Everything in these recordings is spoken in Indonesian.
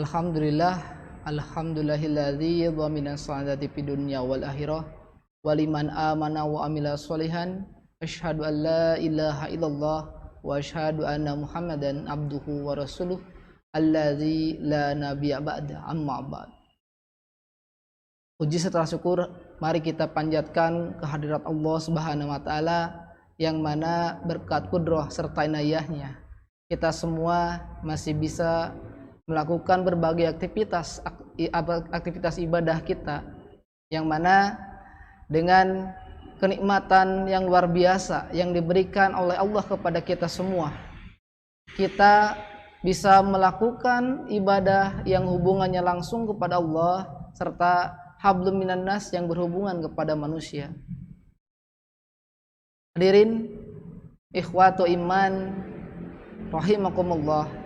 Alhamdulillah, alhamdulillahilladzi dhamina sa'adati fid dunya wal akhirah wa liman amana wa amila sholihan asyhadu an la ilaha illallah wa asyhadu anna Muhammadan abduhu wa rasuluh alladzi la nabiyya ba'da amma ba'd. Puji serta syukur mari kita panjatkan kehadirat Allah Subhanahu wa taala yang mana berkat kudrah serta inayahnya kita semua masih bisa melakukan berbagai aktivitas ibadah kita, yang mana dengan kenikmatan yang luar biasa yang diberikan oleh Allah kepada kita semua, kita bisa melakukan ibadah yang hubungannya langsung kepada Allah serta hablum minan nas yang berhubungan kepada manusia. Hadirin ikhwatu iman rahimakumullah,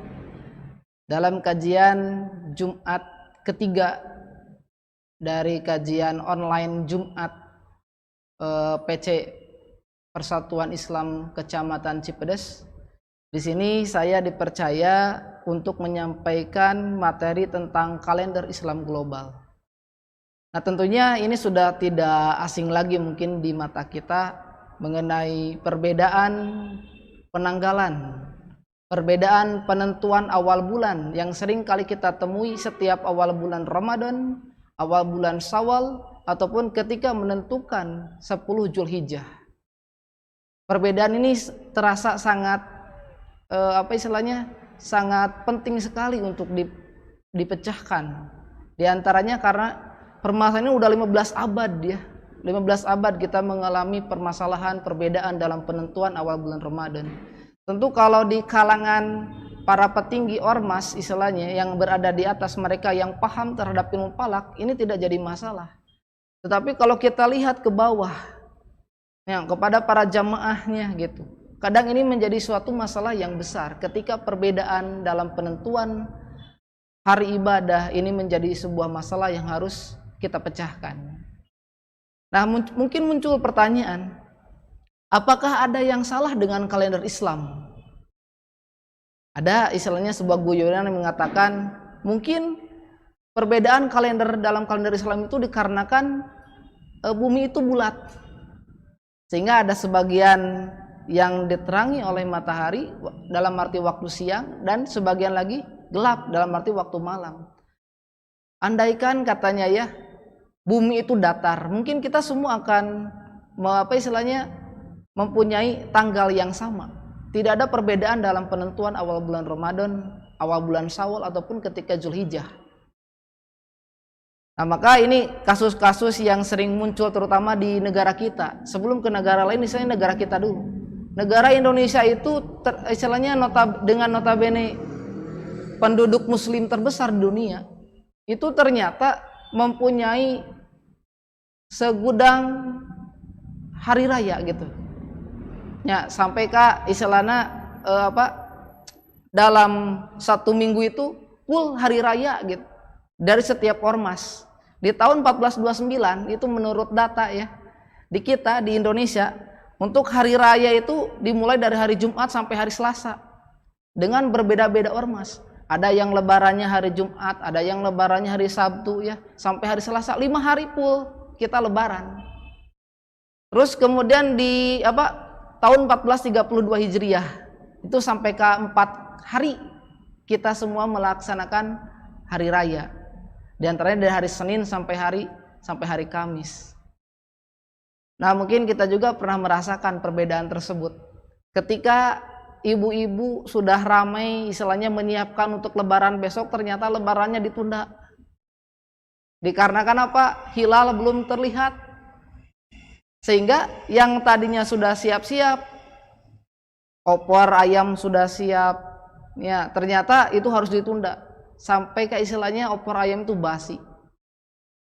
dalam kajian Jumat ketiga dari kajian online Jumat PC Persatuan Islam Kecamatan Cipedes, di sini saya dipercaya untuk menyampaikan materi tentang kalender Islam global. Nah, tentunya ini sudah tidak asing lagi mungkin di mata kita mengenai perbedaan penanggalan, perbedaan penentuan awal bulan yang sering kali kita temui setiap awal bulan Ramadan, awal bulan Syawal, ataupun ketika menentukan 10 Zulhijjah. Perbedaan ini terasa sangat sangat penting sekali untuk dipecahkan. Di antaranya karena permasalahan ini udah 15 abad ya. 15 abad kita mengalami permasalahan perbedaan dalam penentuan awal bulan Ramadan. Tentu kalau di kalangan para petinggi ormas istilahnya yang berada di atas mereka yang paham terhadap ilmu falak, ini tidak jadi masalah. Tetapi kalau kita lihat ke bawah, ya, kepada para jamaahnya gitu, kadang ini menjadi suatu masalah yang besar ketika perbedaan dalam penentuan hari ibadah ini menjadi sebuah masalah yang harus kita pecahkan. Nah, mungkin muncul pertanyaan, apakah ada yang salah dengan kalender Islam? Ada istilahnya sebuah guyonan yang mengatakan mungkin perbedaan kalender dalam kalender Islam itu dikarenakan bumi itu bulat, sehingga ada sebagian yang diterangi oleh matahari dalam arti waktu siang dan sebagian lagi gelap dalam arti waktu malam. Andaikan katanya ya bumi itu datar, mungkin kita semua akan mempunyai tanggal yang sama. Tidak ada perbedaan dalam penentuan awal bulan Ramadan, awal bulan Syawal ataupun ketika Zulhijjah. Nah, maka ini kasus-kasus yang sering muncul terutama di negara kita. Sebelum ke negara lain, misalnya negara kita dulu. Negara Indonesia itu dengan notabene penduduk muslim terbesar di dunia, itu ternyata mempunyai segudang hari raya gitu. Ya, sampai ke istilahnya dalam satu minggu itu full hari raya gitu dari setiap ormas. Di tahun 1429 itu menurut data ya di kita di Indonesia, untuk hari raya itu dimulai dari hari Jumat sampai hari Selasa dengan berbeda-beda ormas. Ada yang lebarannya hari Jumat, ada yang lebarannya hari Sabtu ya, sampai hari Selasa, 5 hari full kita lebaran. Terus kemudian di tahun 1432 Hijriah itu sampai ke 4 hari kita semua melaksanakan hari raya. Di antaranya dari hari Senin sampai hari Kamis. Nah, mungkin kita juga pernah merasakan perbedaan tersebut. Ketika ibu-ibu sudah ramai istilahnya menyiapkan untuk lebaran besok, ternyata lebarannya ditunda. Dikarenakan apa? Hilal belum terlihat. Sehingga yang tadinya sudah siap-siap, opor ayam sudah siap, ya ternyata itu harus ditunda sampai ke istilahnya opor ayam itu basi.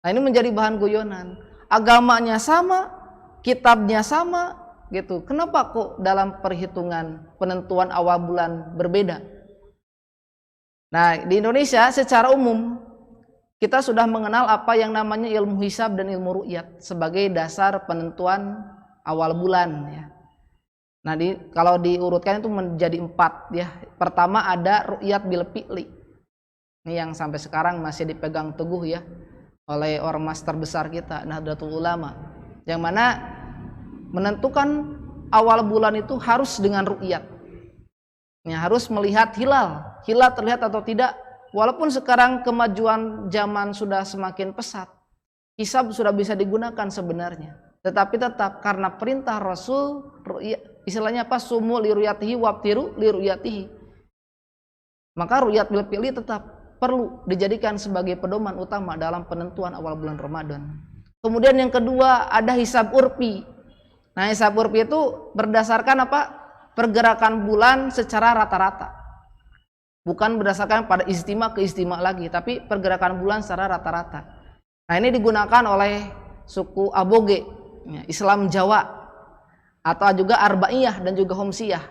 Nah, ini menjadi bahan guyonan. Agamanya sama, kitabnya sama, gitu. Kenapa kok dalam perhitungan penentuan awal bulan berbeda? Nah, di Indonesia secara umum kita sudah mengenal apa yang namanya ilmu hisab dan ilmu ru'yat sebagai dasar penentuan awal bulan ya. Nah, kalau diurutkan itu menjadi 4 ya. Pertama ada ru'yat bil fi'li. Ini yang sampai sekarang masih dipegang teguh ya oleh ormas terbesar kita, Nahdlatul Ulama, yang mana menentukan awal bulan itu harus dengan ru'yat. Ya, harus melihat hilal terlihat atau tidak. Walaupun sekarang kemajuan zaman sudah semakin pesat, hisab sudah bisa digunakan sebenarnya, tetapi tetap karena perintah Rasul, istilahnya apa, sumu li ru'yatihi wabtiru li ru'yatihi, maka ru'yat bil fi'li tetap perlu dijadikan sebagai pedoman utama dalam penentuan awal bulan Ramadan. Kemudian yang kedua ada hisab urfi. Nah, hisab urfi itu berdasarkan apa? Pergerakan bulan secara rata-rata. Bukan berdasarkan pada ijtima ke ijtima lagi, tapi pergerakan bulan secara rata-rata. Nah, ini digunakan oleh suku Aboge, ya, Islam Jawa, atau juga Arba'iyah dan juga Homsiyah.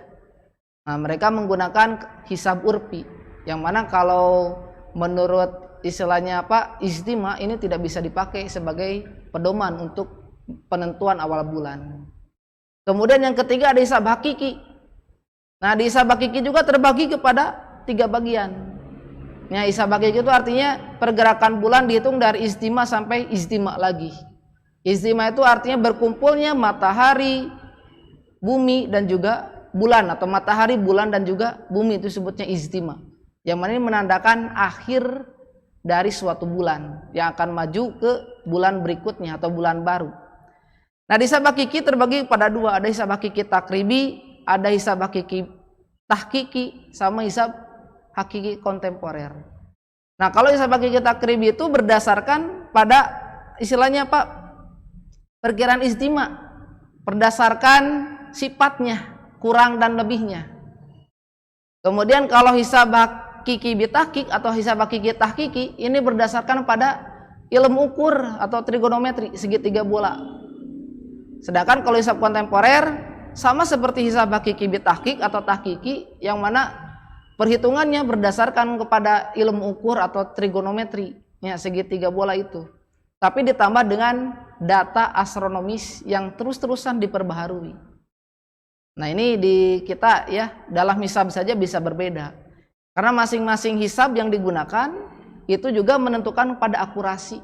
Nah, mereka menggunakan hisab urfi, yang mana kalau menurut istilahnya apa, ijtima ini tidak bisa dipakai sebagai pedoman untuk penentuan awal bulan. Kemudian yang ketiga ada hisab hakiki. Nah, di hisab hakiki juga terbagi kepada 3 bagian. Ya, hisab hakiki itu artinya pergerakan bulan dihitung dari ijtima sampai ijtima lagi. Ijtima itu artinya berkumpulnya matahari, bumi dan juga bulan, atau matahari, bulan dan juga bumi, itu sebutnya ijtima. Yang mana ini menandakan akhir dari suatu bulan yang akan maju ke bulan berikutnya atau bulan baru. Nah, di hisab hakiki terbagi pada 2, ada hisab hakiki takribi, ada hisab hakiki tahkiki, sama hisab hakiki kontemporer. Nah, kalau hisab hakiki takribi itu berdasarkan pada istilahnya apa, perkiraan ijtima, berdasarkan sifatnya, kurang dan lebihnya. Kemudian kalau hisab hakiki bitahkik atau hisab hakiki tahkiki, ini berdasarkan pada ilmu ukur atau trigonometri, segitiga bola. Sedangkan kalau hisab kontemporer sama seperti hisab hakiki bitahkik atau tahkiki, yang mana perhitungannya berdasarkan kepada ilmu ukur atau trigonometri, ya, segitiga bola itu, tapi ditambah dengan data astronomis yang terus-terusan diperbaharui. Nah, ini di kita ya, dalam hisab saja bisa berbeda, karena masing-masing hisab yang digunakan itu juga menentukan pada akurasi.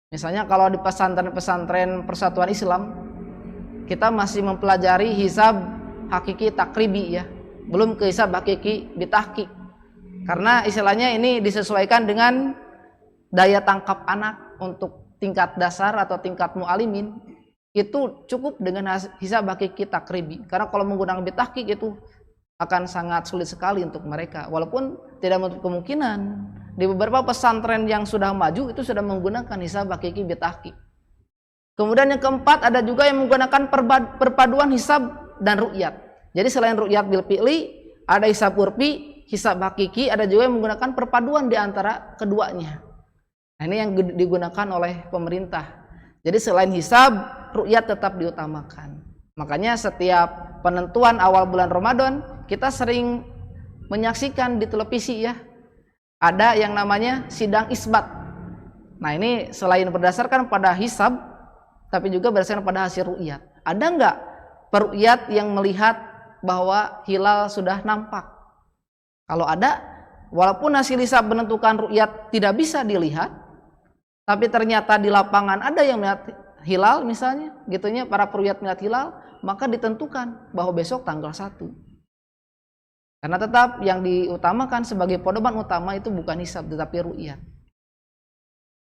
Misalnya kalau di pesantren-pesantren Persatuan Islam, kita masih mempelajari hisab hakiki takribi ya, belum ke hisab hakiki bitahkik, karena istilahnya ini disesuaikan dengan daya tangkap anak untuk tingkat dasar atau tingkat mu'alimin. Itu cukup dengan hisab hakiki takribi, karena kalau menggunakan bitahkik itu akan sangat sulit sekali untuk mereka, walaupun tidak menutup kemungkinan di beberapa pesantren yang sudah maju itu sudah menggunakan hisab hakiki bitahkik. Kemudian yang keempat ada juga yang menggunakan perpaduan hisab dan ru'yat. Jadi selain ru'yat bil fi'li, ada hisab urfi, hisab hakiki, ada juga yang menggunakan perpaduan di antara keduanya. Nah, ini yang digunakan oleh pemerintah. Jadi selain hisab, ru'yat tetap diutamakan. Makanya setiap penentuan awal bulan Ramadan, kita sering menyaksikan di televisi ya, ada yang namanya sidang isbat. Nah, ini selain berdasarkan pada hisab, tapi juga berdasarkan pada hasil ru'yat. Ada enggak peru'yat yang melihat bahwa hilal sudah nampak? Kalau ada, walaupun hasil hisab menentukan ru'yat tidak bisa dilihat, tapi ternyata di lapangan ada yang melihat hilal misalnya, gitunya para peru'yat melihat hilal, maka ditentukan bahwa besok tanggal 1. Karena tetap yang diutamakan sebagai pedoman utama itu bukan hisab tetapi ru'yat.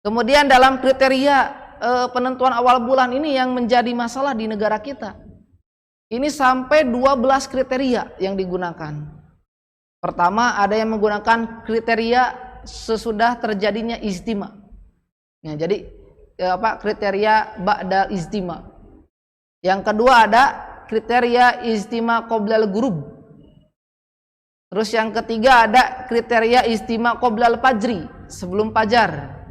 Kemudian dalam kriteria penentuan awal bulan ini yang menjadi masalah di negara kita, ini sampai 12 kriteria yang digunakan. Pertama, ada yang menggunakan kriteria sesudah terjadinya ijtima. Ya, jadi kriteria ba'dal ijtima. Yang kedua ada kriteria ijtima qoblal ghurub. Terus yang ketiga ada kriteria ijtima qoblal fajri, sebelum fajar.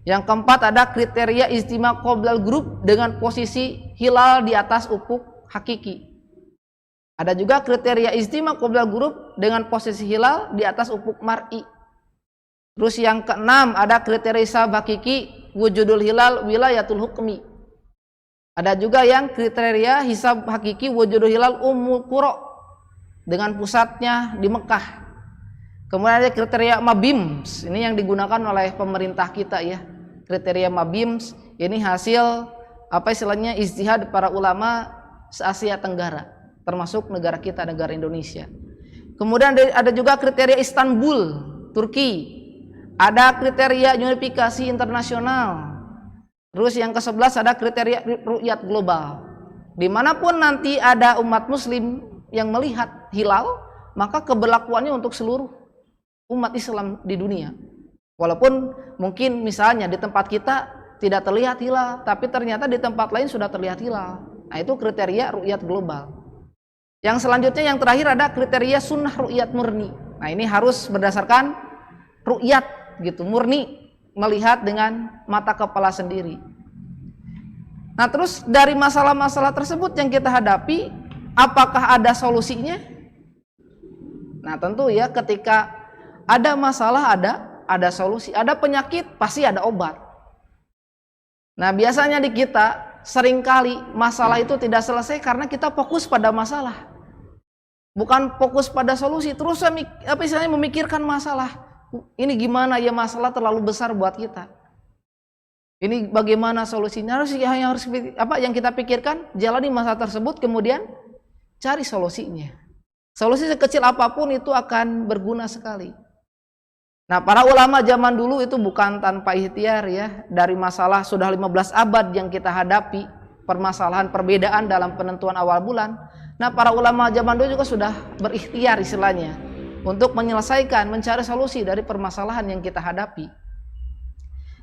Yang keempat ada kriteria ijtima qoblal ghurub dengan posisi hilal di atas ufuk hakiki. Ada juga kriteria ijtima qoblal ghurub dengan posisi hilal di atas ufuk mar'i. Terus yang keenam ada kriteria hisab hakiki wujudul hilal wilayatul hukmi. Ada juga yang kriteria hisab hakiki wujudul hilal ummul qura dengan pusatnya di Mekah. Kemudian ada kriteria MABIMS, ini yang digunakan oleh pemerintah kita ya. Kriteria MABIMS ini hasil apa istilahnya ijtihad para ulama se-Asia Tenggara, termasuk negara kita, negara Indonesia. Kemudian ada juga kriteria Istanbul, Turki. Ada kriteria unifikasi internasional. Terus yang ke-11 ada kriteria ru'yat global. Dimanapun nanti ada umat muslim yang melihat hilal, maka keberlakuannya untuk seluruh umat Islam di dunia. Walaupun mungkin misalnya di tempat kita tidak terlihat hilal, tapi ternyata di tempat lain sudah terlihat hilal. Nah, itu kriteria ru'yat global. Yang selanjutnya yang terakhir ada kriteria sunnah ru'yat murni. Nah, ini harus berdasarkan ru'yat gitu, murni, melihat dengan mata kepala sendiri. Nah, terus dari masalah-masalah tersebut yang kita hadapi, apakah ada solusinya? Nah, tentu ya, ketika ada masalah ada solusi, ada penyakit pasti ada obat. Nah, biasanya di kita seringkali masalah itu tidak selesai karena kita fokus pada masalah, bukan fokus pada solusi. Terus apa istilahnya memikirkan masalah. Ini gimana ya, masalah terlalu besar buat kita. Ini bagaimana solusinya? Yang kita pikirkan, jalani masalah tersebut, kemudian cari solusinya. Solusi sekecil apapun itu akan berguna sekali. Nah, para ulama zaman dulu itu bukan tanpa ikhtiar ya. Dari masalah sudah 15 abad yang kita hadapi, permasalahan perbedaan dalam penentuan awal bulan. Nah, para ulama zaman dulu juga sudah berikhtiar istilahnya untuk menyelesaikan, mencari solusi dari permasalahan yang kita hadapi.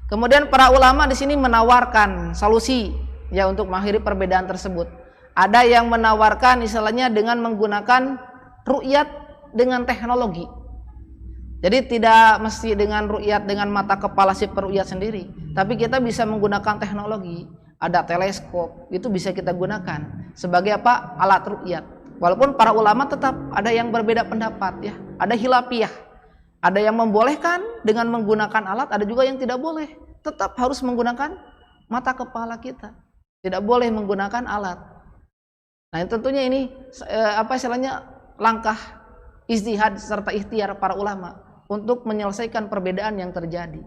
Kemudian para ulama di sini menawarkan solusi ya untuk mengakhiri perbedaan tersebut. Ada yang menawarkan istilahnya dengan menggunakan ru'yat dengan teknologi. Jadi tidak mesti dengan ru'yat dengan mata kepala si peru'yat sendiri, tapi kita bisa menggunakan teknologi. Ada teleskop, itu bisa kita gunakan sebagai apa? Alat ru'yat. Walaupun para ulama tetap ada yang berbeda pendapat ya. Ada khilafiyah. Ada yang membolehkan dengan menggunakan alat, ada juga yang tidak boleh. Tetap harus menggunakan mata kepala kita. Tidak boleh menggunakan alat. Nah, tentunya ini apa istilahnya langkah ijtihad serta ikhtiar para ulama untuk menyelesaikan perbedaan yang terjadi.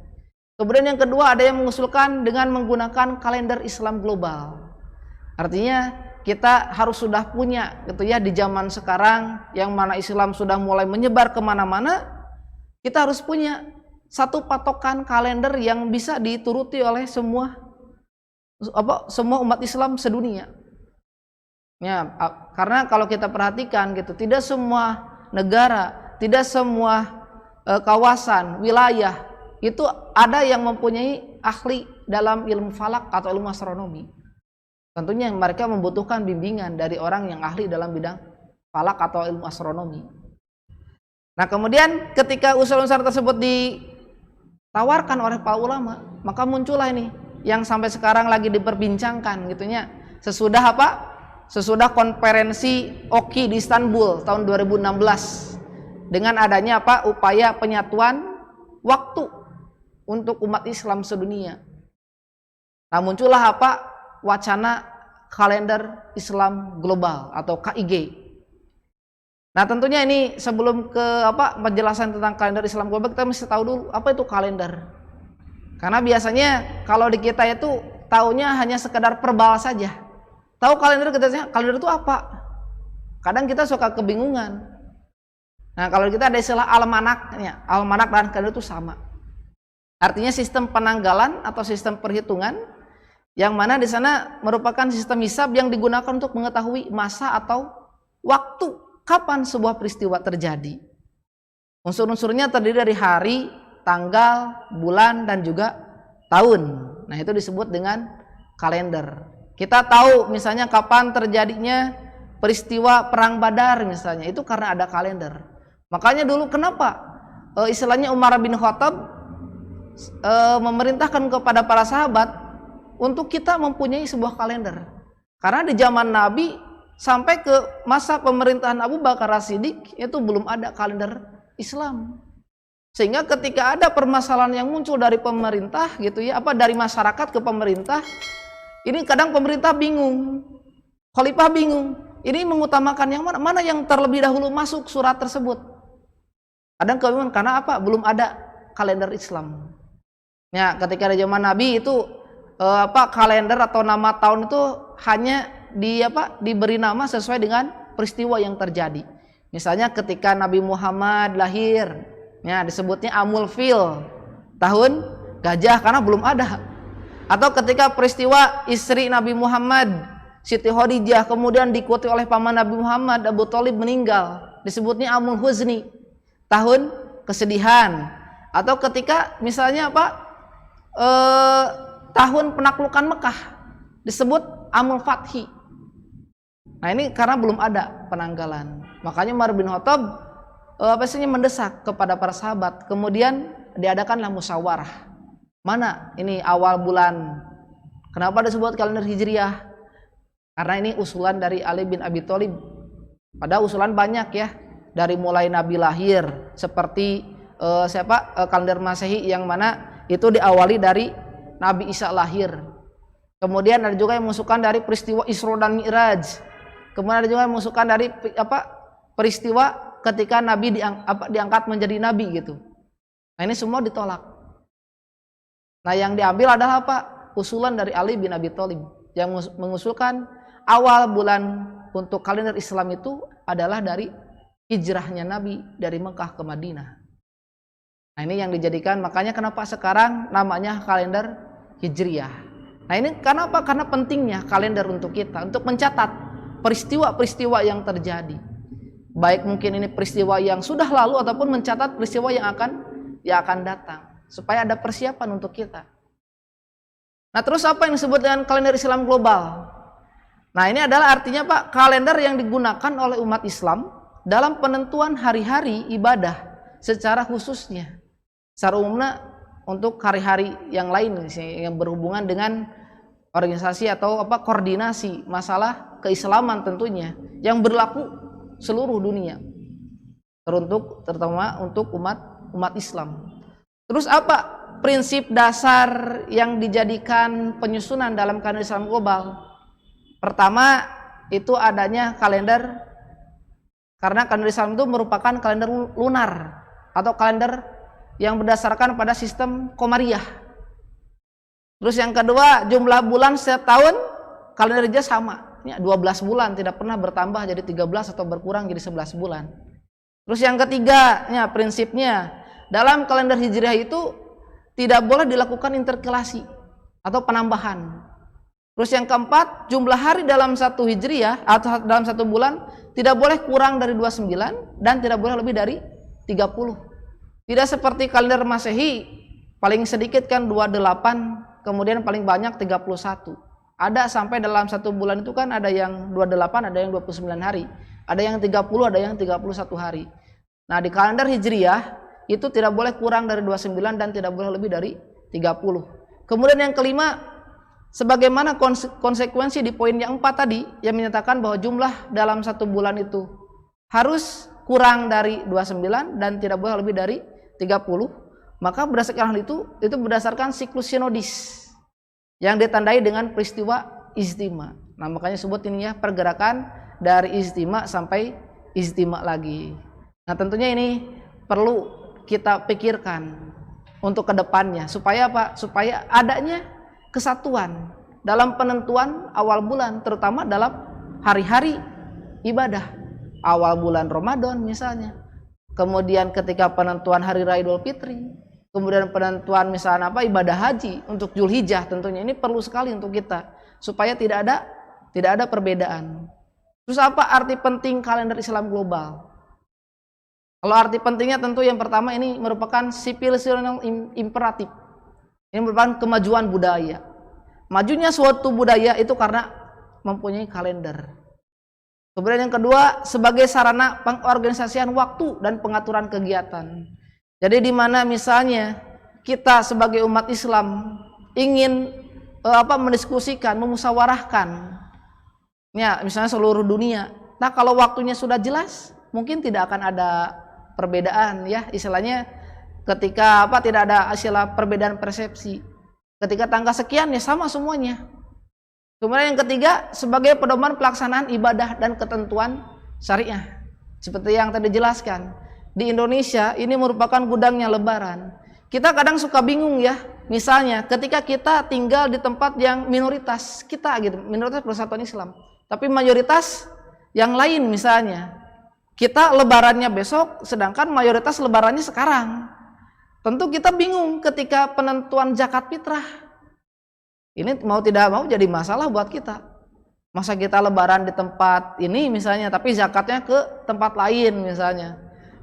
Kemudian yang kedua, ada yang mengusulkan dengan menggunakan kalender Islam global. Artinya kita harus sudah punya gitu ya, di zaman sekarang yang mana Islam sudah mulai menyebar kemana-mana, kita harus punya satu patokan kalender yang bisa dituruti oleh semua umat Islam sedunia. Ya, karena kalau kita perhatikan gitu, tidak semua negara, tidak semua kawasan, wilayah itu ada yang mempunyai ahli dalam ilmu falak atau ilmu astronomi. Tentunya mereka membutuhkan bimbingan dari orang yang ahli dalam bidang falak atau ilmu astronomi. Nah, kemudian ketika usul-usul tersebut ditawarkan oleh para ulama, maka muncullah ini yang sampai sekarang lagi diperbincangkan gitunya. Sesudah apa? Sesudah konferensi OKI di Istanbul tahun 2016. Dengan adanya apa? Upaya penyatuan waktu untuk umat Islam sedunia. Nah, muncullah apa? Wacana kalender Islam global atau KIG. Nah, tentunya ini sebelum ke penjelasan tentang kalender Islam global, kita mesti tahu dulu apa itu kalender. Karena biasanya kalau di kita itu taunya hanya sekedar verbal saja. Tahu kalender, kalender itu apa? Kadang kita suka kebingungan. Nah, kalau kita ada istilah almanaknya, almanak dan kalender itu sama. Artinya sistem penanggalan atau sistem perhitungan yang mana di sana merupakan sistem hisab yang digunakan untuk mengetahui masa atau waktu kapan sebuah peristiwa terjadi. Unsur-unsurnya terdiri dari hari, tanggal, bulan, dan juga tahun. Nah, itu disebut dengan kalender. Kita tahu misalnya kapan terjadinya peristiwa perang Badar misalnya, itu karena ada kalender. Makanya dulu kenapa istilahnya Umar bin Khattab memerintahkan kepada para sahabat untuk kita mempunyai sebuah kalender. Karena di zaman Nabi sampai ke masa pemerintahan Abu Bakar As-Siddiq itu belum ada kalender Islam. Sehingga ketika ada permasalahan yang muncul dari pemerintah gitu ya, dari masyarakat ke pemerintah, ini kadang pemerintah bingung, khalifah bingung. Ini mengutamakan yang mana yang terlebih dahulu masuk surat tersebut. Kadang kebingungan karena apa? Belum ada kalender Islam. Ya, ketika di zaman Nabi itu kalender atau nama tahun itu hanya diberi nama sesuai dengan peristiwa yang terjadi. Misalnya ketika Nabi Muhammad lahir, ya disebutnya Amul Fil, tahun gajah karena belum ada. Atau ketika peristiwa istri Nabi Muhammad, Siti Khadijah, kemudian diikuti oleh paman Nabi Muhammad, Abu Thalib meninggal, disebutnya Amul Huzni, tahun kesedihan. Atau ketika misalnya tahun penaklukan Mekah, disebut Amul Fathi. Nah ini karena belum ada penanggalan. Makanya Umar bin Khattab mendesak kepada para sahabat, kemudian diadakanlah musyawarah. Mana ini awal bulan? Kenapa disebut kalender Hijriah? Karena ini usulan dari Ali bin Abi Thalib. Padahal usulan banyak ya, dari mulai Nabi lahir, seperti kalender Masehi yang mana itu diawali dari Nabi Isa lahir. Kemudian ada juga yang mengusulkan dari peristiwa Isra dan Mi'raj. Kemudian ada juga yang mengusulkan dari peristiwa ketika Nabi diangkat menjadi nabi gitu. Nah ini semua ditolak. Nah yang diambil adalah usulan dari Ali bin Abi Thalib yang mengusulkan awal bulan untuk kalender Islam itu adalah dari hijrahnya Nabi dari Mekah ke Madinah. Nah ini yang dijadikan, makanya kenapa sekarang namanya kalender Hijriah. Nah ini kenapa? Karena pentingnya kalender untuk kita, untuk mencatat peristiwa-peristiwa yang terjadi. Baik mungkin ini peristiwa yang sudah lalu ataupun mencatat peristiwa yang akan datang, supaya ada persiapan untuk kita. Nah terus apa yang disebut dengan kalender Islam global? Nah ini adalah artinya kalender yang digunakan oleh umat Islam dalam penentuan hari-hari ibadah secara khususnya. Secara umumnya untuk hari-hari yang lain yang berhubungan dengan organisasi atau koordinasi masalah keislaman tentunya yang berlaku seluruh dunia, terutama untuk umat Islam. Terus apa prinsip dasar yang dijadikan penyusunan dalam kalender Islam global? Pertama itu adanya kalender, karena kalender Islam itu merupakan kalender lunar atau kalender yang berdasarkan pada sistem Komariah. Terus yang kedua, jumlah bulan setiap tahun kalender Hijriah sama, 12 bulan, tidak pernah bertambah jadi 13 atau berkurang jadi 11 bulan. Terus yang ketiga, prinsipnya dalam kalender Hijriah itu tidak boleh dilakukan interkalasi atau penambahan. Terus yang keempat, jumlah hari dalam satu Hijriah atau dalam satu bulan tidak boleh kurang dari 29 dan tidak boleh lebih dari 30. Tidak seperti kalender Masehi, paling sedikit kan 28, kemudian paling banyak 31. Ada sampai dalam satu bulan itu kan ada yang 28, ada yang 29 hari. Ada yang 30, ada yang 31 hari. Nah di kalender Hijriah itu tidak boleh kurang dari 29 dan tidak boleh lebih dari 30. Kemudian yang kelima, sebagaimana konsekuensi di poin yang 4 tadi yang menyatakan bahwa jumlah dalam satu bulan itu harus kurang dari 29 dan tidak boleh lebih dari 30, maka berdasarkan hal itu berdasarkan siklus sinodis yang ditandai dengan peristiwa ijtima. Nah makanya sebut ini ya, pergerakan dari ijtima sampai ijtima lagi. Nah tentunya ini perlu kita pikirkan untuk kedepannya supaya supaya adanya kesatuan dalam penentuan awal bulan, terutama dalam hari-hari ibadah. Awal bulan Ramadan misalnya, kemudian ketika penentuan hari raya Idul Fitri, kemudian penentuan misalnya ibadah haji untuk Zulhijjah, tentunya ini perlu sekali untuk kita supaya tidak ada perbedaan. Terus apa arti penting kalender Islam global? Kalau arti pentingnya tentu yang pertama ini merupakan civilizational imperatif. Ini merupakan kemajuan budaya. Majunya suatu budaya itu karena mempunyai kalender. Kemudian yang kedua, sebagai sarana pengorganisasian waktu dan pengaturan kegiatan. Jadi di mana misalnya kita sebagai umat Islam ingin mendiskusikan, memusyawarahkan, ya misalnya seluruh dunia. Nah kalau waktunya sudah jelas, mungkin tidak akan ada perbedaan ya, istilahnya ketika tidak ada istilah perbedaan persepsi. Ketika tanggal sekian ya sama semuanya. Kemudian yang ketiga, sebagai pedoman pelaksanaan ibadah dan ketentuan syariah. Seperti yang tadi dijelaskan, di Indonesia ini merupakan gudangnya Lebaran. Kita kadang suka bingung ya, misalnya ketika kita tinggal di tempat yang minoritas kita gitu, minoritas Persatuan Islam, tapi mayoritas yang lain misalnya, kita Lebarannya besok, sedangkan mayoritas Lebarannya sekarang. Tentu kita bingung ketika penentuan zakat fitrah. Ini mau tidak mau jadi masalah buat kita. Masa kita Lebaran di tempat ini misalnya, tapi zakatnya ke tempat lain misalnya.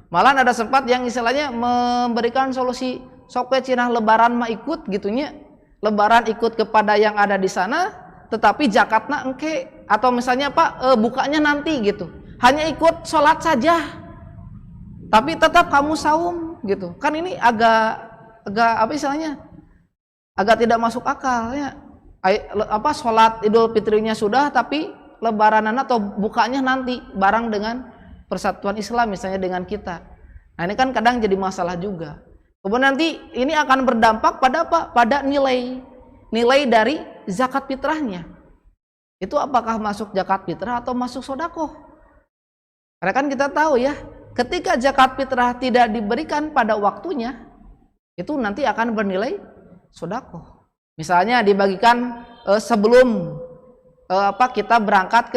Malah ada sempat yang istilahnya memberikan solusi, sok Cina Lebaran mah ikut gitunya, Lebaran ikut kepada yang ada di sana, tetapi zakatnya engke, atau misalnya Pak bukanya nanti gitu, hanya ikut sholat saja, tapi tetap kamu saum gitu. Kan ini agak apa istilahnya, agak tidak masuk akal ya. Apa sholat Idul Fitrinya sudah, tapi Lebaranan atau bukanya nanti bareng dengan Persatuan Islam misalnya dengan kita. Nah ini kan kadang jadi masalah juga. Kemudian nanti ini akan berdampak pada apa? Pada nilai dari zakat fitrahnya. Itu apakah masuk zakat fitrah atau masuk sodakoh? Karena kan kita tahu ya, ketika zakat fitrah tidak diberikan pada waktunya, itu nanti akan bernilai sodakoh. Misalnya dibagikan sebelum kita berangkat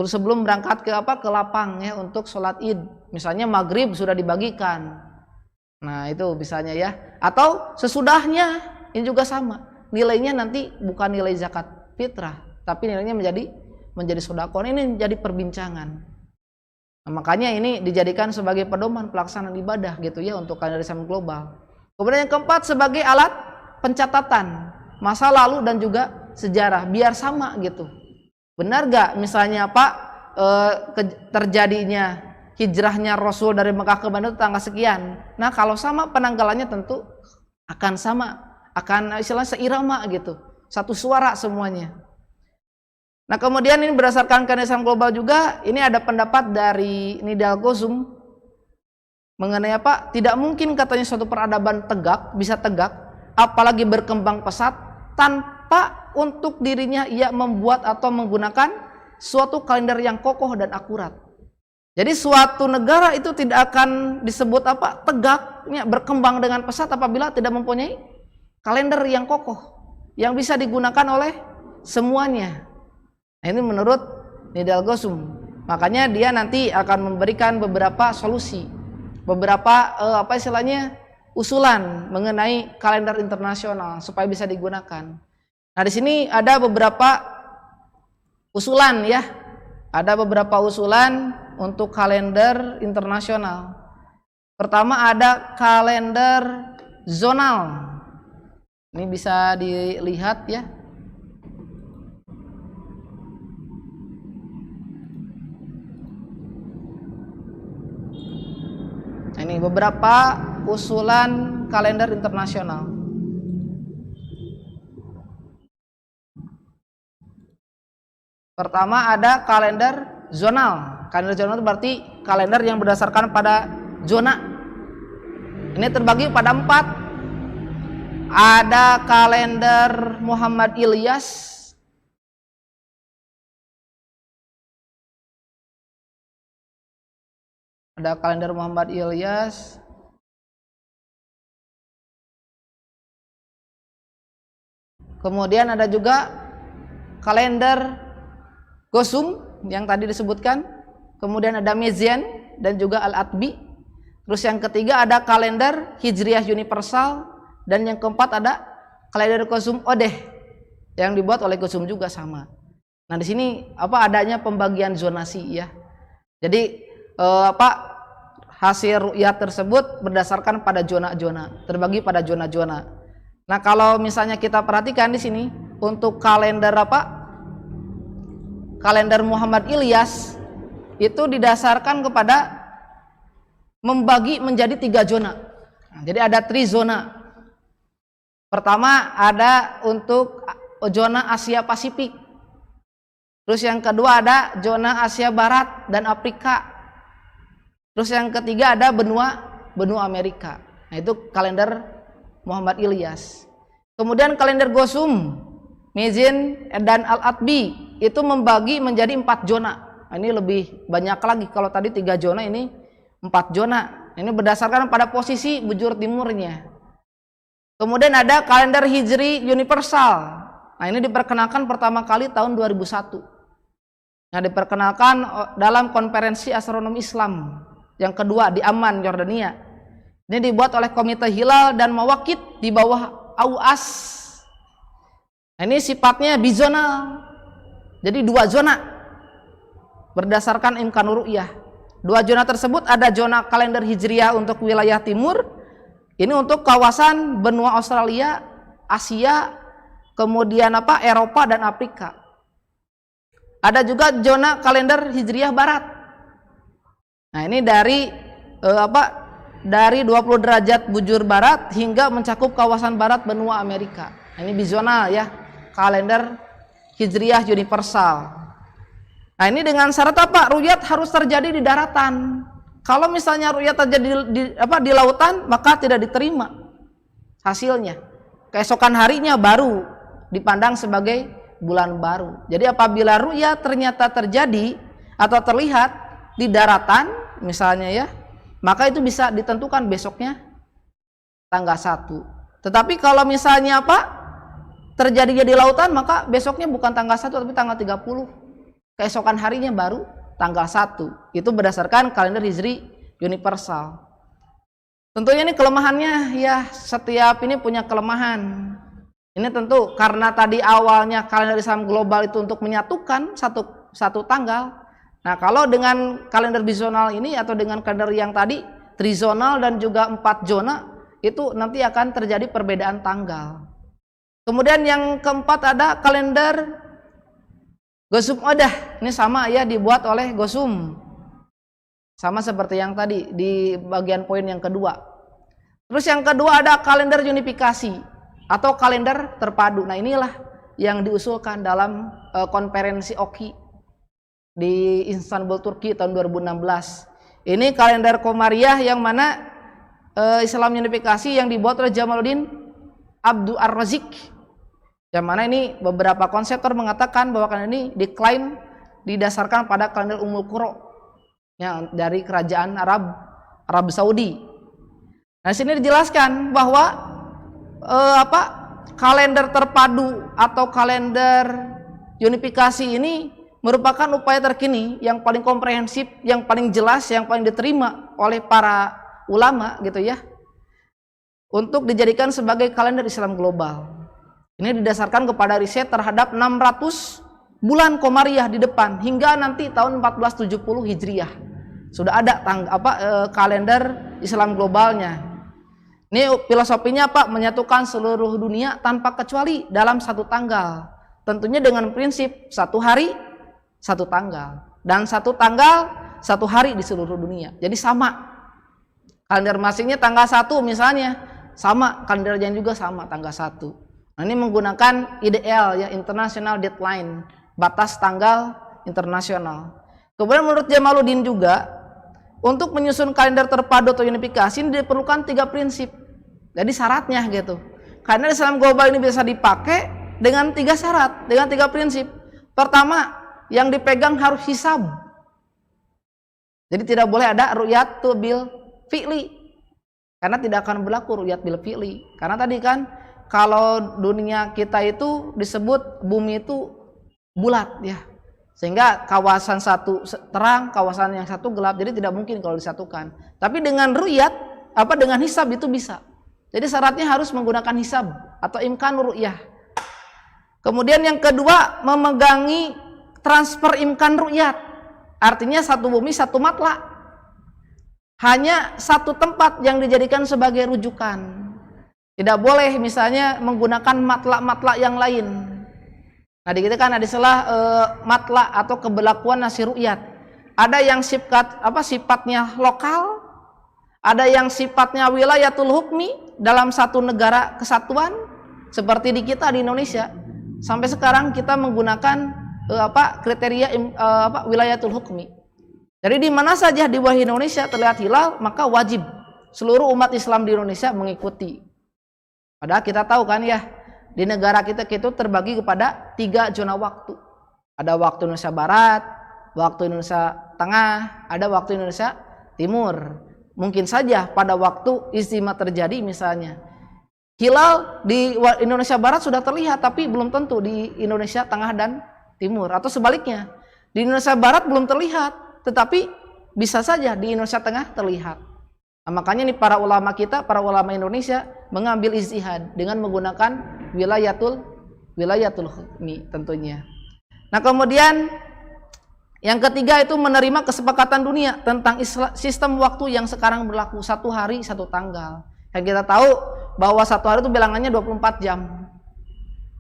sebelum berangkat ke lapang ya untuk sholat id, misalnya maghrib sudah dibagikan. Nah itu misalnya ya, atau sesudahnya, ini juga sama, nilainya nanti bukan nilai zakat fitrah, tapi nilainya menjadi sedekah. Ini menjadi perbincangan. Nah, makanya ini dijadikan sebagai pedoman pelaksanaan ibadah gitu ya untuk kalender Islam global. Kemudian yang keempat sebagai alat pencatatan masa lalu dan juga sejarah biar sama gitu. Benar gak misalnya Pak terjadinya hijrahnya Rasul dari Mekah ke Madinah tanggal sekian. Nah kalau sama penanggalannya tentu akan sama, akan istilahnya seirama gitu, satu suara semuanya. Nah kemudian ini berdasarkan kalender global juga, ini ada pendapat dari Nidal Gozum mengenai apa? Tidak mungkin katanya suatu peradaban bisa tegak, apalagi berkembang pesat tanpa untuk dirinya ia membuat atau menggunakan suatu kalender yang kokoh dan akurat. Jadi suatu negara itu tidak akan disebut apa? Tegaknya berkembang dengan pesat apabila tidak mempunyai kalender yang kokoh yang bisa digunakan oleh semuanya. Nah, ini menurut Nidal Gozum. Makanya dia nanti akan memberikan beberapa solusi, beberapa usulan mengenai kalender internasional supaya bisa digunakan. Nah, di sini ada beberapa usulan ya. Ada beberapa usulan untuk kalender internasional. Pertama ada kalender zonal. Ini bisa dilihat ya. Nah, ini beberapa usulan kalender internasional. Pertama ada kalender zonal. Kalender zonal itu berarti kalender yang berdasarkan pada zona. Ini terbagi pada 4. Ada kalender Muhammad Ilyas. Ada kalender Muhammad Ilyas. Kemudian ada juga kalender Gozum yang tadi disebutkan. Kemudian ada Mezian dan juga Al-Atbi. Terus yang ketiga ada kalender Hijriyah Universal. Dan yang keempat ada kalender Gozum Odeh yang dibuat oleh Gozum juga sama. Nah di sini adanya pembagian zonasi ya. Jadi hasil ru'yat tersebut berdasarkan pada zona-zona, terbagi pada zona-zona. Nah kalau misalnya kita perhatikan di sini untuk kalender kalender Muhammad Ilyas itu didasarkan kepada membagi menjadi 3 zona. Nah, jadi ada 3 zona. Pertama ada untuk zona Asia Pasifik. Terus yang kedua ada zona Asia Barat dan Afrika. Terus yang ketiga ada benua Amerika. Nah itu kalender Muhammad Ilyas. Kemudian kalender Gozum, Mezin dan Al-Atbi itu membagi menjadi 4 zona. Nah, ini lebih banyak lagi. Kalau tadi 3 zona, ini 4 zona. Ini berdasarkan pada posisi bujur timurnya. Kemudian ada kalender Hijri universal. Nah, ini diperkenalkan pertama kali tahun 2001. Nah, diperkenalkan dalam konferensi astronomi Islam yang kedua di Amman, Yordania. Ini dibuat oleh Komite Hilal dan Mawakit di bawah AUAS. Nah, ini sifatnya bizonal. Jadi 2 zona berdasarkan imkanur ru'yah. 2 zona tersebut ada zona kalender Hijriah untuk wilayah timur. Ini untuk kawasan benua Australia, Asia, kemudian Eropa dan Afrika. Ada juga zona kalender Hijriah Barat. Nah, ini dari 20 derajat bujur barat hingga mencakup kawasan barat benua Amerika. Nah, ini bizonal ya, kalender Hijriah universal. Nah, ini dengan syarat apa? Ru'yat harus terjadi di daratan. Kalau misalnya ru'yat terjadi di lautan, maka tidak diterima hasilnya. Keesokan harinya baru dipandang sebagai bulan baru. Jadi apabila ru'yat ternyata terjadi atau terlihat di daratan misalnya ya, maka itu bisa ditentukan besoknya tanggal 1. Tetapi kalau misalnya terjadinya di lautan, maka besoknya bukan tanggal 1 tapi tanggal 30. Keesokan harinya baru tanggal 1. Itu berdasarkan kalender Hijri universal. Tentunya ini kelemahannya ya, setiap ini punya kelemahan. Ini tentu karena tadi awalnya kalender Islam global itu untuk menyatukan satu tanggal. Nah, kalau dengan kalender bizonal ini atau dengan kalender yang tadi trizonal dan juga 4 zona, itu nanti akan terjadi perbedaan tanggal. Kemudian yang keempat ada kalender Gosum Odah. Ini sama ya, dibuat oleh Gosum. Sama seperti yang tadi di bagian poin yang kedua. Terus yang kedua ada kalender unifikasi atau kalender terpadu. Nah, inilah yang diusulkan dalam konferensi OKI di Istanbul, Turki tahun 2016. Ini kalender Komariah yang mana Islam unifikasi yang dibuat oleh Jamaluddin Abdul Ar-Razik. Yang mana ini beberapa konseptor mengatakan bahwa kalender ini diklaim didasarkan pada kalender Ummul Qura yang dari kerajaan Arab Saudi. Nah, sini dijelaskan bahwa kalender terpadu atau kalender unifikasi ini merupakan upaya terkini yang paling komprehensif, yang paling jelas, yang paling diterima oleh para ulama gitu ya, untuk dijadikan sebagai kalender Islam global. Ini didasarkan kepada riset terhadap 600 bulan Komariah di depan hingga nanti tahun 1470 Hijriah. Sudah ada kalender Islam globalnya. Ini filosofinya menyatukan seluruh dunia tanpa kecuali dalam satu tanggal. Tentunya dengan prinsip 1 hari 1 tanggal dan 1 tanggal 1 hari di seluruh dunia. Jadi sama. Kalender masingnya tanggal 1 misalnya, sama kalendernya juga sama tanggal 1. Nah, ini menggunakan IDL ya, International Deadline, batas tanggal internasional. Kemudian menurut Jamaluddin juga untuk menyusun kalender terpadu atau unifikasi ini diperlukan 3 prinsip. Jadi syaratnya gitu. Kalender Islam global ini bisa dipakai dengan 3 syarat, dengan 3 prinsip. Pertama, yang dipegang harus hisab. Jadi tidak boleh ada ru'yat bil fi'li. Karena tidak akan berlaku ru'yat bil fi'li. Karena tadi kan kalau dunia kita itu disebut bumi itu bulat ya, sehingga kawasan satu terang, kawasan yang satu gelap, jadi tidak mungkin kalau disatukan. Tapi dengan ru'yat dengan hisab itu bisa. Jadi syaratnya harus menggunakan hisab atau imkan ru'yah. Kemudian yang kedua, memegangi transfer imkan ru'yat, artinya satu bumi satu matla, hanya satu tempat yang dijadikan sebagai rujukan. Tidak boleh misalnya menggunakan matla-matla yang lain. Nah, di kita kan ada istilah matla atau keberlakuan nasi ru'yat. Ada yang sifatnya lokal, ada yang sifatnya wilayatul hukmi dalam satu negara kesatuan, seperti di kita di Indonesia. Sampai sekarang kita menggunakan kriteria wilayatul hukmi. Jadi di mana saja di wilayah Indonesia terlihat hilal, maka wajib seluruh umat Islam di Indonesia mengikuti. Padahal kita tahu kan ya, di negara kita itu terbagi kepada 3 zona waktu. Ada waktu Indonesia Barat, waktu Indonesia Tengah, ada waktu Indonesia timur. Mungkin saja pada waktu istimewa terjadi misalnya hilal di Indonesia Barat sudah terlihat, tapi belum tentu di Indonesia Tengah dan Timur, atau sebaliknya di Indonesia Barat belum terlihat, tetapi bisa saja di Indonesia Tengah terlihat. Nah, makanya nih para ulama kita, para ulama Indonesia mengambil ijtihad dengan menggunakan wilayatul hukmi tentunya. Nah, kemudian yang ketiga itu menerima kesepakatan dunia tentang sistem waktu yang sekarang berlaku, 1 hari 1 tanggal. Yang kita tahu bahwa 1 hari itu bilangannya 24 jam.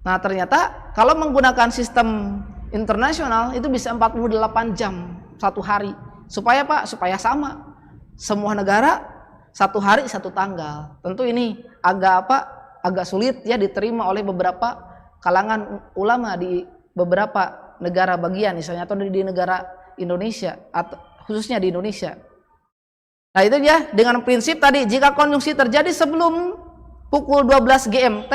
Nah, ternyata kalau menggunakan sistem internasional itu bisa 48 jam 1 hari. Supaya apa? Supaya sama. Semua negara 1 hari 1 tanggal. Tentu ini agak sulit ya diterima oleh beberapa kalangan ulama di beberapa negara bagian misalnya, atau di negara Indonesia, atau khususnya di Indonesia. Nah, itu ya dengan prinsip tadi, jika konjungsi terjadi sebelum pukul 12 GMT,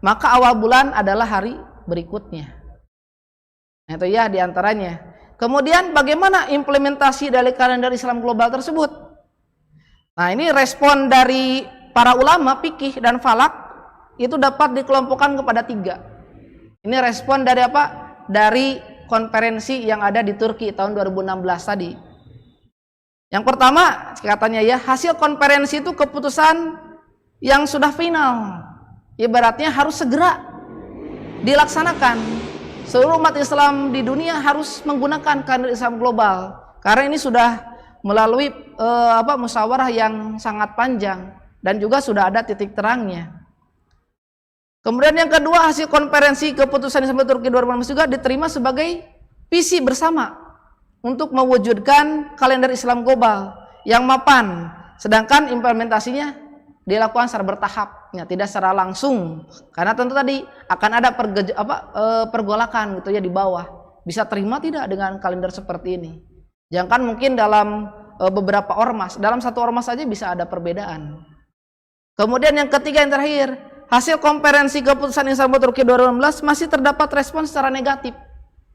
maka awal bulan adalah hari berikutnya. Nah, itu ya diantaranya. Kemudian bagaimana implementasi dari kalender Islam global tersebut? Nah, ini respon dari para ulama fikih dan falak itu dapat dikelompokkan kepada 3. Ini respon dari apa? Dari konferensi yang ada di Turki tahun 2016 tadi. Yang pertama katanya ya, hasil konferensi itu keputusan yang sudah final, ibaratnya harus segera dilaksanakan. Seluruh umat Islam di dunia harus menggunakan kalender Islam global, karena ini sudah melalui musyawarah yang sangat panjang dan juga sudah ada titik terangnya. Kemudian yang kedua, hasil konferensi keputusan Islam Turki 2016 juga diterima sebagai visi bersama untuk mewujudkan kalender Islam global yang mapan, sedangkan implementasinya dilakukan secara bertahap, ya, tidak secara langsung, karena tentu tadi akan ada pergolakan gitu ya di bawah. Bisa terima tidak dengan kalender seperti ini? Jangan mungkin dalam beberapa ormas, dalam satu ormas saja bisa ada perbedaan. Kemudian yang ketiga, yang terakhir, hasil konferensi keputusan Islam Turki 2016 masih terdapat respon secara negatif,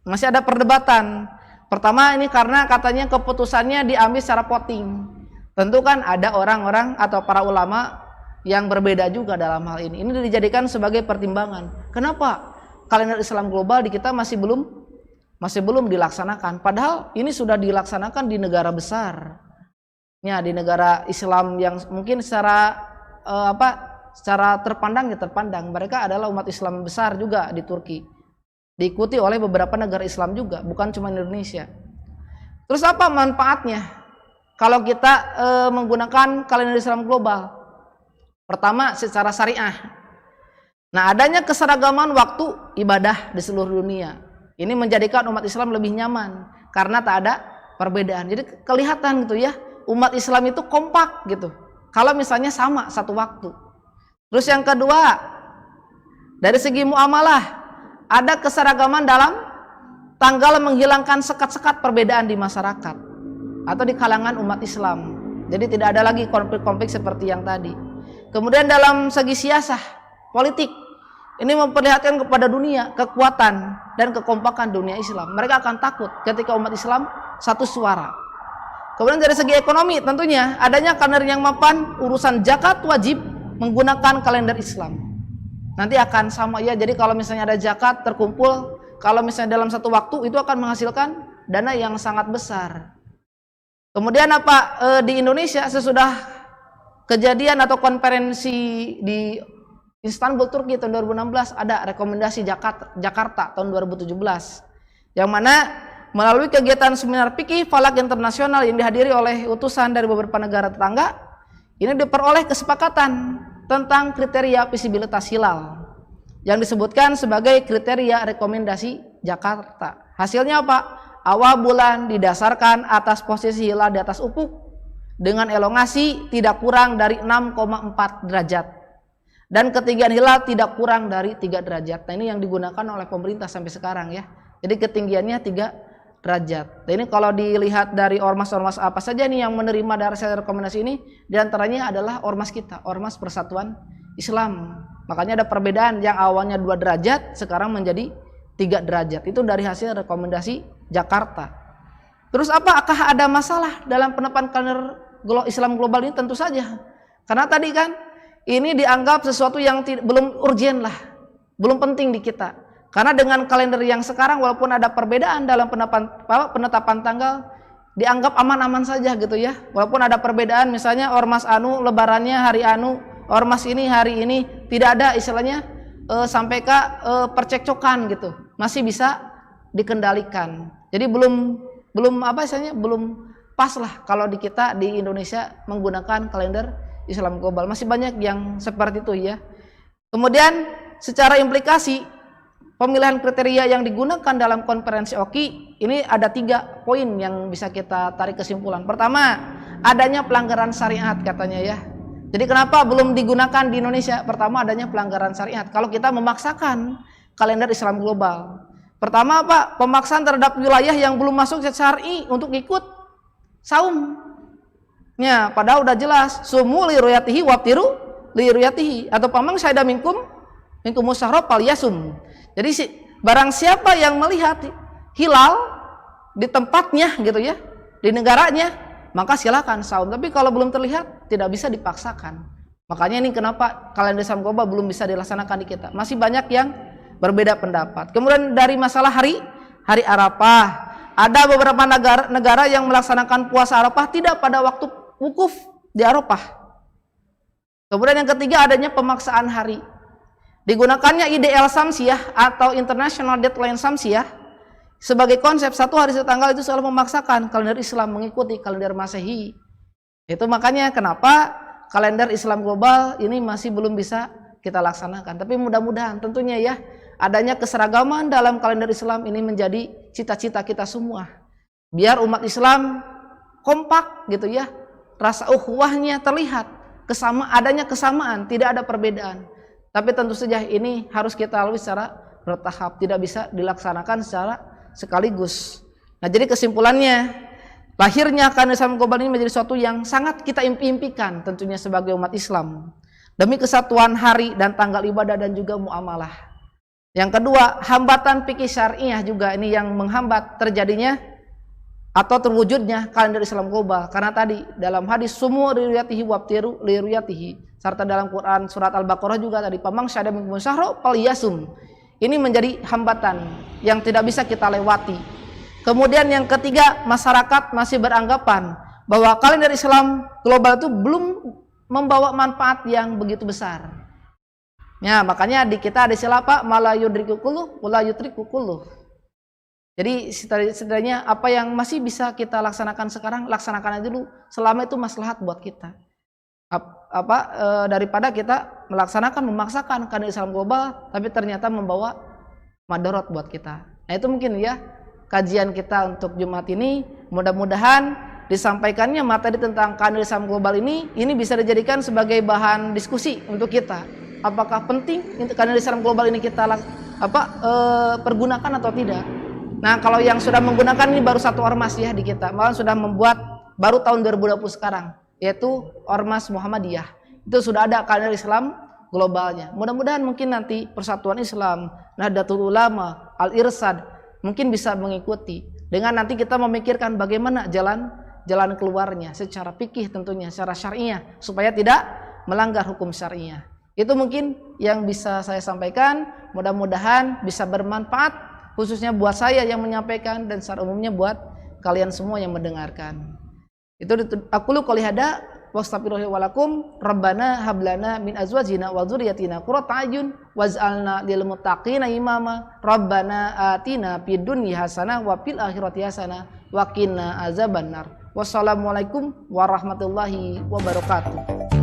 masih ada perdebatan. Pertama, ini karena katanya keputusannya diambil secara voting. Tentu kan ada orang-orang atau para ulama yang berbeda juga dalam hal ini. Ini dijadikan sebagai pertimbangan. Kenapa kalender Islam global di kita masih belum dilaksanakan? Padahal ini sudah dilaksanakan di negara besar. Ya, di negara Islam yang mungkin secara terpandang. Mereka adalah umat Islam besar juga di Turki. Diikuti oleh beberapa negara Islam juga, bukan cuma Indonesia. Terus apa manfaatnya kalau kita menggunakan kalender Islam global? Pertama, secara syariah. Nah, adanya keseragaman waktu ibadah di seluruh dunia. Ini menjadikan umat Islam lebih nyaman karena tak ada perbedaan. Jadi kelihatan gitu ya, umat Islam itu kompak gitu. Kalau misalnya sama satu waktu. Terus yang kedua, dari segi muamalah, ada keseragaman dalam tanggal menghilangkan sekat-sekat perbedaan di masyarakat atau di kalangan umat Islam. Jadi tidak ada lagi konflik-konflik seperti yang tadi. Kemudian dalam segi siasah, politik, ini memperlihatkan kepada dunia kekuatan dan kekompakan dunia Islam. Mereka akan takut ketika umat Islam satu suara. Kemudian dari segi ekonomi, tentunya adanya kalender yang mapan, urusan zakat wajib menggunakan kalender Islam. Nanti akan sama ya, jadi kalau misalnya ada zakat terkumpul, kalau misalnya dalam satu waktu itu akan menghasilkan dana yang sangat besar. Kemudian di Indonesia sesudah kejadian atau konferensi di Istanbul, Turki tahun 2016 ada rekomendasi Jakarta tahun 2017, yang mana melalui kegiatan seminar fikih falak internasional yang dihadiri oleh utusan dari beberapa negara tetangga, ini diperoleh kesepakatan tentang kriteria visibilitas hilal yang disebutkan sebagai kriteria rekomendasi Jakarta. Hasilnya apa? Awal bulan didasarkan atas posisi hilal di atas ufuk dengan elongasi tidak kurang dari 6,4 derajat dan ketinggian hilal tidak kurang dari 3 derajat. Nah, ini yang digunakan oleh pemerintah sampai sekarang ya. Jadi ketinggiannya 3 derajat. Nah, ini kalau dilihat dari ormas-ormas apa saja nih yang menerima dari hasil rekomendasi ini, diantaranya adalah ormas kita, Ormas Persatuan Islam. Makanya ada perbedaan yang awalnya 2 derajat sekarang menjadi 3 derajat. Itu dari hasil rekomendasi Jakarta. Terus apakah ada masalah dalam penerapan kalender Islam global ini? Tentu saja. Karena tadi kan ini dianggap sesuatu yang belum urgen lah, belum penting di kita. Karena dengan kalender yang sekarang walaupun ada perbedaan dalam penetapan tanggal, dianggap aman-aman saja gitu ya. Walaupun ada perbedaan, misalnya ormas anu lebarannya hari anu, ormas ini hari ini, tidak ada istilahnya sampai ke percekcokan gitu. Masih bisa dikendalikan. Jadi belum pas lah kalau di kita di Indonesia menggunakan kalender Islam global. Masih banyak yang seperti itu ya. Kemudian secara implikasi pemilihan kriteria yang digunakan dalam konferensi OKI ini ada 3 poin yang bisa kita tarik kesimpulan. Pertama, adanya pelanggaran syariat katanya ya. Jadi kenapa belum digunakan di Indonesia? Pertama, adanya pelanggaran syariat. Kalau kita memaksakan kalender Islam global, pertama apa? Pemaksaan terhadap wilayah yang belum masuk syar'i untuk ikut saum. Ya, padahal udah jelas sumu li ruyatihi waftiru li ruyatihi, atau pamang syahida minkum musyahra falyasum. Jadi barang siapa yang melihat hilal di tempatnya gitu ya, di negaranya, maka silakan saum. Tapi kalau belum terlihat tidak bisa dipaksakan. Makanya ini kenapa kalender Islam global belum bisa dilaksanakan di kita. Masih banyak yang berbeda pendapat. Kemudian dari masalah hari Arafah, ada beberapa negara yang melaksanakan puasa Arafah tidak pada waktu wukuf di Arafah. Kemudian yang ketiga, adanya pemaksaan hari. Digunakannya IDL Samsiah atau International Deadline Samsiah sebagai konsep satu hari setanggal itu selalu memaksakan kalender Islam mengikuti kalender Masehi. Itu makanya kenapa kalender Islam global ini masih belum bisa kita laksanakan. Tapi mudah-mudahan tentunya ya, adanya keseragaman dalam kalender Islam ini menjadi cita-cita kita semua. Biar umat Islam kompak gitu ya, rasa ukhuwahnya terlihat, adanya kesamaan, tidak ada perbedaan. Tapi tentu saja ini harus kita lalui secara bertahap, tidak bisa dilaksanakan secara sekaligus. Nah, jadi kesimpulannya, lahirnya kalender Islam global ini menjadi sesuatu yang sangat kita impikan tentunya sebagai umat Islam, demi kesatuan hari dan tanggal ibadah dan juga muamalah. Yang kedua, hambatan fikih syariah juga ini yang menghambat terjadinya atau terwujudnya kalender Islam global. Karena tadi dalam hadis sumu liruyatihi wabtiru liruyatihi, serta dalam Quran surat Al-Baqarah juga tadi pamang syahida minkum syahra falyasum. Ini menjadi hambatan yang tidak bisa kita lewati. Kemudian yang ketiga, masyarakat masih beranggapan bahwa kalender Islam global itu belum membawa manfaat yang begitu besar. Ya, makanya di kita ada istilah apa? Mala yudriku kulluh wala yutriku kulluh. Jadi setidaknya apa yang masih bisa kita laksanakan sekarang, laksanakan aja dulu selama itu maslahat buat kita. Daripada kita memaksakan kalender Islam global tapi ternyata membawa madarat buat kita. Nah, itu mungkin ya kajian kita untuk Jumat ini. Mudah-mudahan disampaikannya materi tentang kalender Islam global ini bisa dijadikan sebagai bahan diskusi untuk kita. Apakah penting untuk kalender Islam global ini kita pergunakan atau tidak? Nah, kalau yang sudah menggunakan ini baru satu ormas ya di kita, malah sudah membuat baru tahun 2020 sekarang, yaitu Ormas Muhammadiyah. Itu sudah ada kalender Islam globalnya. Mudah-mudahan mungkin nanti Persatuan Islam, Nahdlatul Ulama, Al-Irsad mungkin bisa mengikuti. Dengan nanti kita memikirkan bagaimana jalan keluarnya secara fikih tentunya, secara syariah, supaya tidak melanggar hukum syariah. Itu mungkin yang bisa saya sampaikan. Mudah-mudahan bisa bermanfaat, khususnya buat saya yang menyampaikan dan secara umumnya buat kalian semua yang mendengarkan. Itu aku qouli hada wa astaghfirullahi wa lakum. Rabbana hablana min azwajina wa dzurriyyatina qurrata a'yun waj'alna lil muttaqina imama. Rabbana atina fid dunya hasanah wa fil akhirati hasanah wa qina azabannar. Wassalamualaikum warahmatullahi wabarakatuh.